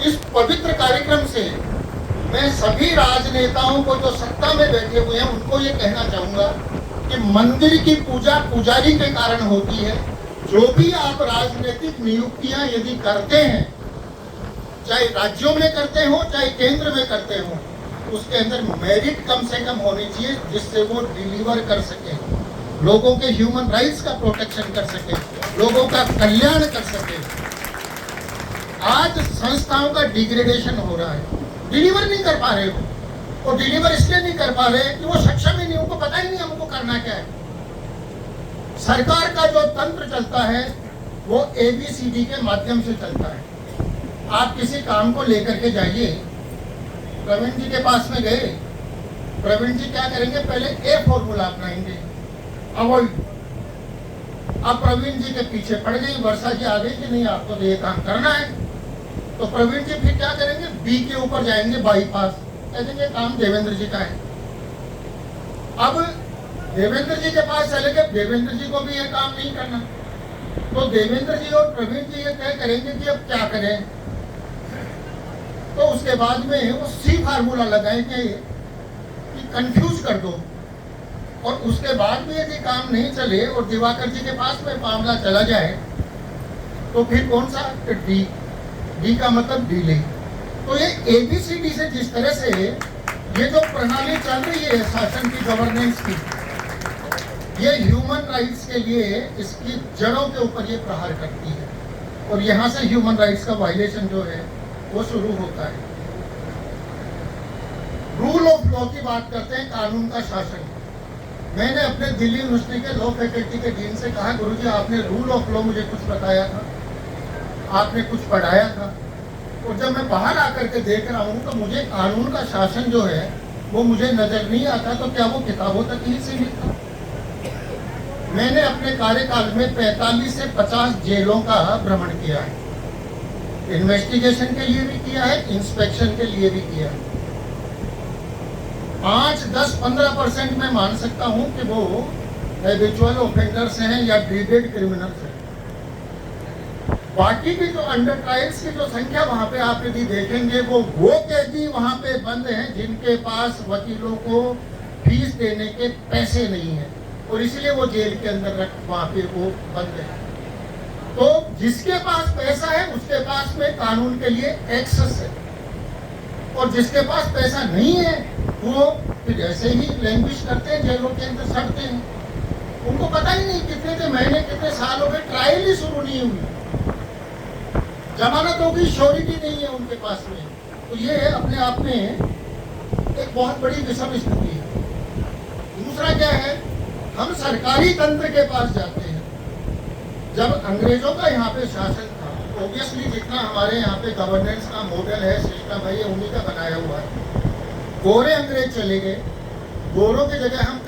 इस पवित्र कार्यक्रम से मैं सभी राजनेताओं को जो सत्ता में बैठे हुए हैं उनको ये कहना चाहूंगा कि मंदिर की पूजा पुजारी के कारण होती है। जो भी आप राजनीतिक नियुक्तियां यदि करते हैं, चाहे राज्यों में करते हो चाहे केंद्र में करते हो, उसके अंदर मेरिट कम से कम होनी चाहिए, जिससे वो डिलीवर कर सके, लोगों के ह्यूमन राइट्स का प्रोटेक्शन कर सके, लोगों का कल्याण कर सके। आज संस्थाओं का डिग्रेडेशन हो रहा है, डिलीवर नहीं कर पा रहे हो। और डिलीवर इसलिए नहीं कर पा रहे कि वो सक्षम ही नहीं, उनको पता ही नहीं हमको करना क्या है। सरकार का जो तंत्र चलता है वो ABCD के माध्यम से चलता है। आप किसी काम को लेकर के जाइए, प्रवीण जी के पास में गए, प्रवीण जी क्या करेंगे, पहले A फॉर्मूला अपनाएंगे, अवॉइड। अब प्रवीण जी के पीछे पड़ गई, वर्षा जी आ गई कि नहीं आपको तो ये काम करना है, तो प्रवीण जी फिर क्या करेंगे, B के ऊपर जाएंगे, बाईपास, कहेंगे काम देवेंद्र जी का है। अब देवेंद्र जी के पास चले गए, देवेंद्र जी को भी ये काम नहीं करना, तो देवेंद्र जी और प्रवीण जी ये तय करेंगे कि अब क्या करें। तो उसके बाद में वो C फार्मूला लगाएंगे कि कंफ्यूज कर दो, और उसके बाद भी यदि काम नहीं चले और दिवाकर जी के पास में मामला चला जाए तो फिर कौन सा, डी का मतलब डिले। तो ये ABCD से जिस तरह से ये जो प्रणाली चल रही है शासन की, गवर्नेंस की, ये ह्यूमन राइट्स के लिए इसकी जड़ों के ऊपर ये प्रहार करती है, और यहाँ से ह्यूमन राइट्स का वायलेशन जो है वो शुरू होता है। रूल ऑफ लॉ की बात करते हैं, कानून का शासन। मैंने अपने दिल्ली यूनिवर्सिटी के लॉ फैकल्टी के डीन से कहा, गुरुजी आपने रूल ऑफ लॉ मुझे कुछ बताया था, आपने कुछ पढ़ाया था, और जब मैं बाहर आकर के देख रहा हूँ तो मुझे कानून का शासन जो है वो मुझे नजर नहीं आता। तो क्या वो किताबों तक ही सीमित था? मैंने अपने कार्यकाल में 45 से 50 जेलों का भ्रमण किया है, इन्वेस्टिगेशन के लिए भी किया है, इंस्पेक्शन के लिए भी किया है। 5, 10, 15% मैं मान सकता हूं कि वो हैबिचुअल ऑफेंडर्स हैं या ड्रीडेड क्रिमिनल्स हैं। बाकी की जो अंडर ट्रायल्स की जो संख्या वहां पे आप यदि देखेंगे, वो कैदी वहां पे बंद हैं जिनके पास वकीलों को फीस देने के पैसे नहीं है, और इसलिए वो जेल के अंदर वहां पे वो बंद है। तो जिसके पास पैसा है उसके पास में कानून के लिए एक्सेस है, और जिसके पास पैसा नहीं है वो फिर ऐसे ही लैंग्वेज करते हैं, जेलों के अंदर सड़ते हैं। उनको पता ही नहीं कितने के महीने कितने साल हो गए, ट्रायल ही शुरू नहीं हुई, जमानतों की श्योरिटी नहीं है उनके पास में। तो ये अपने आप में एक बहुत बड़ी विषम स्थिति है। दूसरा क्या है, हम सरकारी तंत्र के पास जाते हैं। जब अंग्रेजों का यहाँ पे शासन था, ऑब्वियसली जितना हमारे यहाँ पे गवर्नेंस का मॉडल है, सिस्टम है, ये उन्हीं का बनाया हुआ है। गोरे अंग्रेज चले गए, गोरों की जगह हम